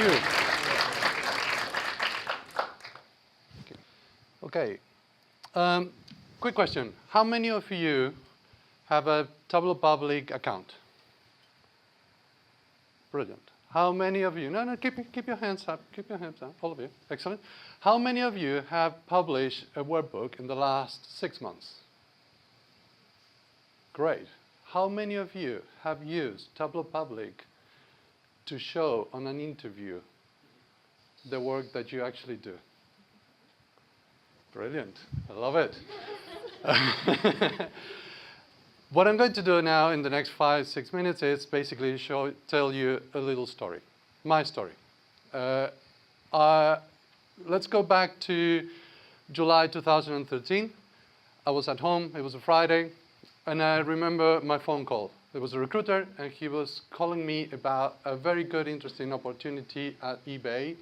you. Okay. Quick question. How many of you have a Tableau public account? Brilliant. How many of you, no, keep your hands up, all of you, excellent. How many of you have published a workbook in the last 6 months? Great. How many of you have used Tableau Public to show on an interview the work that you actually do? Brilliant. I love it. What I'm going to do now in the next 5-6 minutes is basically tell you a little story, my story. Let's go back to July 2013. I was at home, it was a Friday, and I remember my phone call. There was a recruiter, and he was calling me about a very good, interesting opportunity at eBay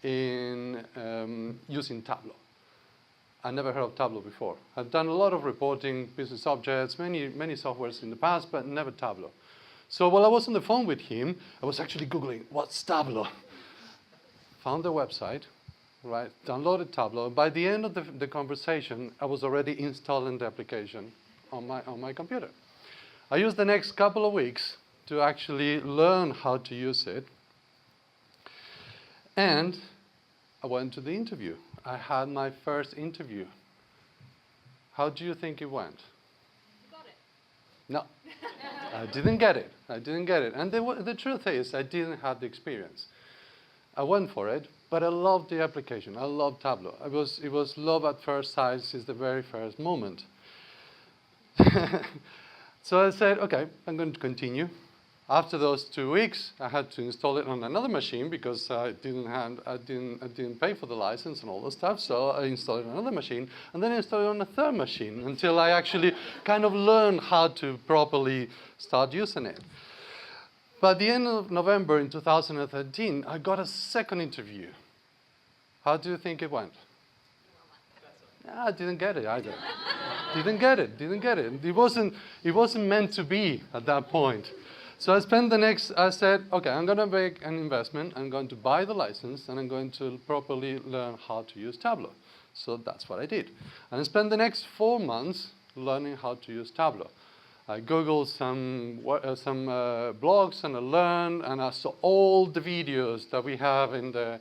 in using Tableau. I never heard of Tableau before. I've done a lot of reporting, business objects, many softwares in the past, but never Tableau. So while I was on the phone with him, I was actually Googling, what's Tableau? Found the website, right? Downloaded Tableau. By the end of the conversation, I was already installing the application on my computer. I used the next couple of weeks to actually learn how to use it. And I went to the interview. I had my first interview. How do you think it went? You got it. No, I didn't get it. And the truth is, I didn't have the experience. I went for it, but I loved the application. I loved Tableau. It was love at first sight since the very first moment. So I said, okay, I'm going to continue. After those 2 weeks, I had to install it on another machine because I didn't pay for the license and all the stuff. So I installed it on another machine, and then I installed it on a third machine until I actually kind of learned how to properly start using it. By the end of November in 2013, I got a second interview. How do you think it went? I didn't get it either. Didn't get it. It wasn't meant to be at that point. So I said, okay, I'm going to make an investment. I'm going to buy the license, and I'm going to properly learn how to use Tableau. So that's what I did. And I spent the next 4 months learning how to use Tableau. I Googled some blogs, and I learned, and I saw all the videos that we have in the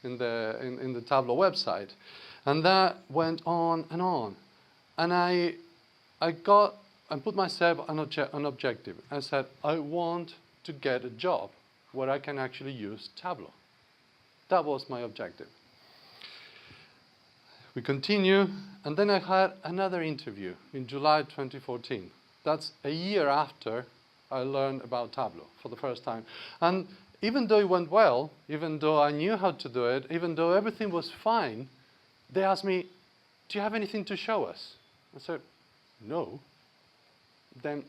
Tableau website. And that went on and on. And I put myself an objective. I said, I want to get a job where I can actually use Tableau. That was my objective. We continue, and then I had another interview in July 2014. That's a year after I learned about Tableau for the first time. And even though it went well, even though I knew how to do it, even though everything was fine, they asked me, do you have anything to show us? I said, no. Then,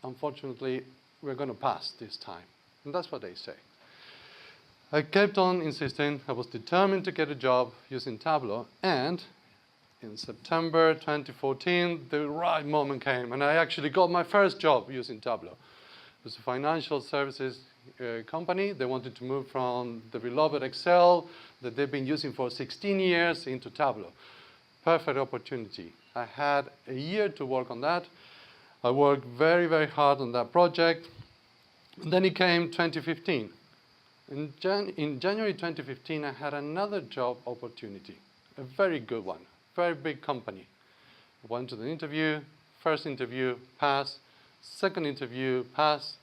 unfortunately, we're going to pass this time. And that's what they say. I kept on insisting. I was determined to get a job using Tableau. And in September 2014, the right moment came. And I actually got my first job using Tableau. It was a financial services company. They wanted to move from the beloved Excel that they've been using for 16 years into Tableau. Perfect opportunity. I had a year to work on that. I worked very, very hard on that project. And then it came 2015. In January 2015, I had another job opportunity, a very good one, very big company. I went to the interview, first interview, pass, second interview, pass.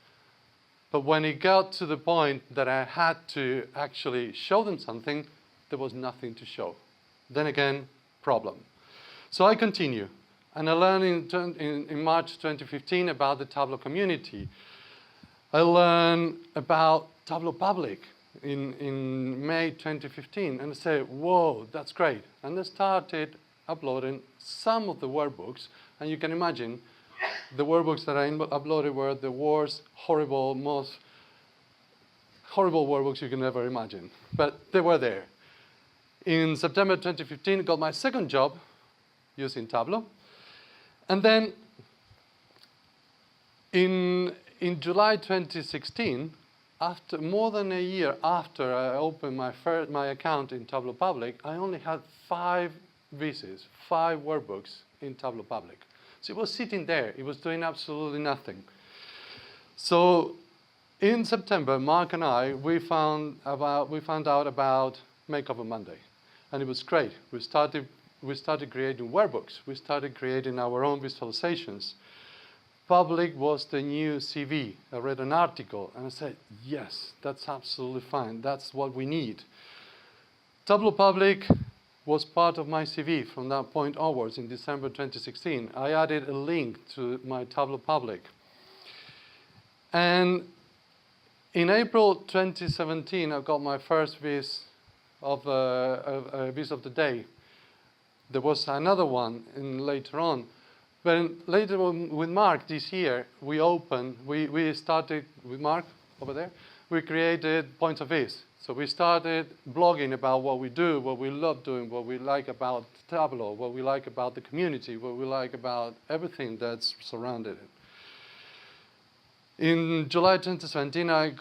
But when it got to the point that I had to actually show them something, there was nothing to show. Then again, problem. So I continue. And I learned in March 2015 about the Tableau community. I learned about Tableau Public in May 2015. And I said, whoa, that's great. And I started uploading some of the workbooks. And you can imagine, the workbooks that I uploaded were the worst, most horrible workbooks you can ever imagine. But they were there. In September 2015, I got my second job using Tableau. And then in July 2016, after more than a year after I opened my account in Tableau Public, I only had 5 visits, 5 workbooks in Tableau Public. So it was sitting there. It was doing absolutely nothing. So in September, Mark and I, we found out about Makeover Monday, and it was great. We started creating workbooks. We started creating our own visualizations. Public was the new CV. I read an article and I said, yes, that's absolutely fine. That's what we need. Tableau Public was part of my CV from that point onwards in December 2016. I added a link to my Tableau Public. And in April 2017, I got my first viz of the day. There was another one later on. But later on with Mark this year, we started with Mark over there, we created points of viz. So we started blogging about what we do, what we love doing, what we like about Tableau, what we like about the community, what we like about everything that's surrounded it. In July 2017, I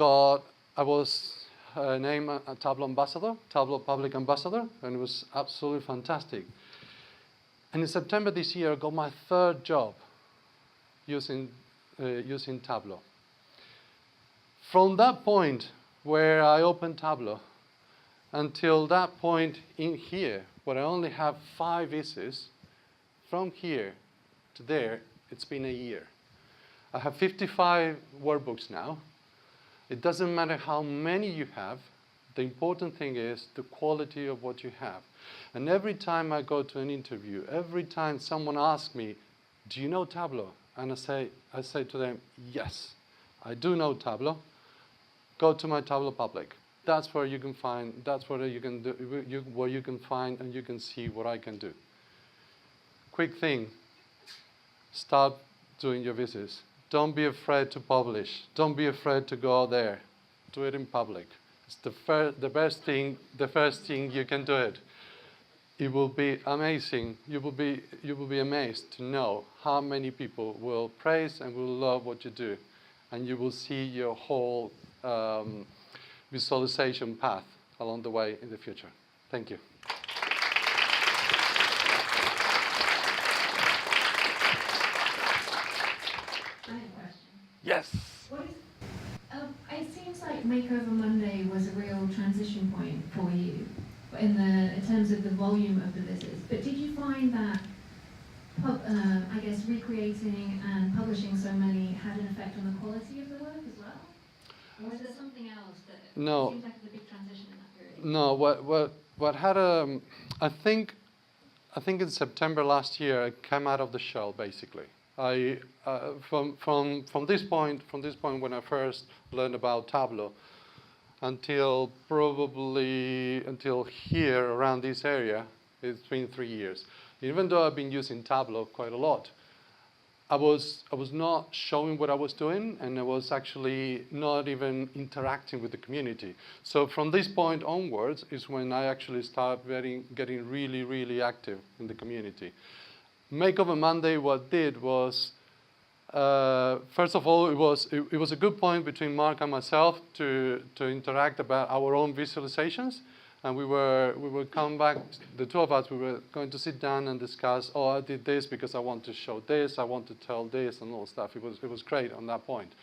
was named a Tableau ambassador, Tableau Public ambassador, and it was absolutely fantastic. And in September this year, I got my 3rd job using Tableau. From that point where I opened Tableau until that point in here, where I only have 5 visits, from here to there, it's been a year. I have 55 workbooks now. It doesn't matter how many you have. The important thing is the quality of what you have. And every time I go to an interview, every time someone asks me, do you know Tableau? And I say to them, yes, I do know Tableau. Go to my Tableau Public. That's where you can find, that's where you can do, where you can find and you can see what I can do. Quick thing, start doing your visits. Don't be afraid to publish. Don't be afraid to go out there. Do it in public. It's the first thing you can do it. It will be amazing. You will be amazed to know how many people will praise and will love what you do, and you will see your whole visualization path along the way in the future. Thank you. I have a question. Yes. It seems like Makeover Monday was a real transition point for you in terms of the volume of the visits. But did you find that, I guess, recreating and publishing so many had an effect on the quality of the work as well? Or was there something else that seems like it's a big transition in that period? No. What had I think in September last year I came out of the shell basically. From this point when I first learned about Tableau until here around this area, it's been 3 years. Even though I've been using Tableau quite a lot, I was not showing what I was doing, and I was actually not even interacting with the community. So from this point onwards is when I actually start getting really, really active in the community. Makeover Monday, what did was, first of all, it was a good point between Mark and myself to interact about our own visualizations, and we were come back. The two of us, we were going to sit down and discuss. Oh, I did this because I want to show this, I want to tell this, and all stuff. It was great on that point.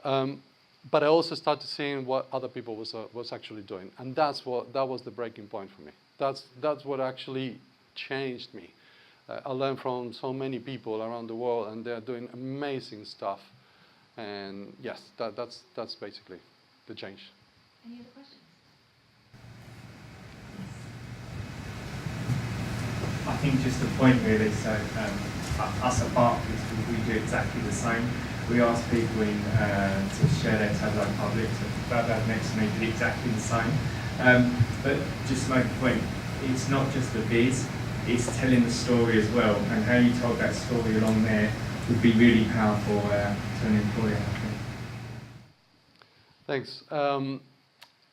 But I also started seeing what other people was actually doing, and that was the breaking point for me. That's what actually changed me. I learned from so many people around the world, and they're doing amazing stuff. And yes, that's basically the change. Any other questions? I think just a point really, so us at Barclays, we do exactly the same. We ask people to share their Tableau Public, so Pablo next to me did exactly the same. But just to make a point, it's not just the viz, it's telling the story as well, and how you told that story along there would be really powerful to an employer, I think. Thanks.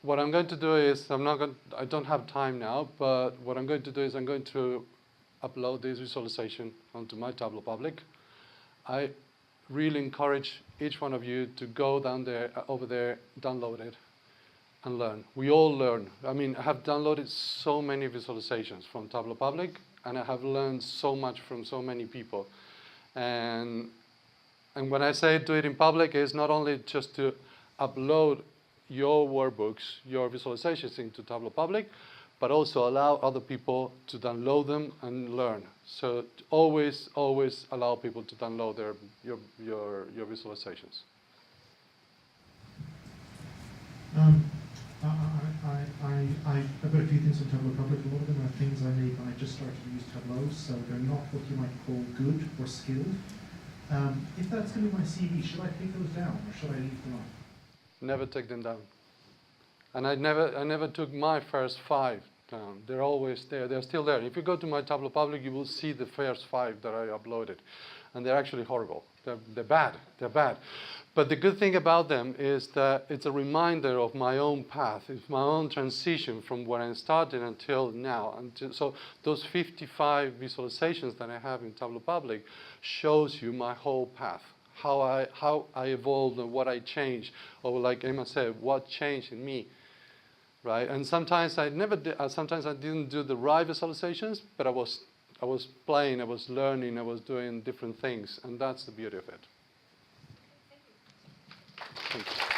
What I'm going to do is, I don't have time now, but what I'm going to do is I'm going to upload this visualization onto my Tableau Public. really encourage each one of you to go down there, over there, download it, and learn. We all learn. I mean, I have downloaded so many visualizations from Tableau Public, and I have learned so much from so many people. And when I say do it in public, it's not only just to upload your workbooks, your visualizations into Tableau Public, but also allow other people to download them and learn. So always, always allow people to download your visualizations. I've got a few things on Tableau Public. A lot of them are things I made when I just started to use Tableau, so they're not what you might call good or skilled. If that's going to be my CV, should I take those down or should I leave them on? Never take them down. And I never took my first 5 down. They're always there. They're still there. If you go to my Tableau Public, you will see the first 5 that I uploaded. And they're actually horrible. They're bad. They're bad. But the good thing about them is that it's a reminder of my own path. It's my own transition from where I started until now. So those 55 visualizations that I have in Tableau Public shows you my whole path. How I evolved and what I changed, or like Emma said, what changed in me, right? And sometimes I didn't do the right visualizations, but I was playing, I was learning, I was doing different things, and that's the beauty of it. Thank you.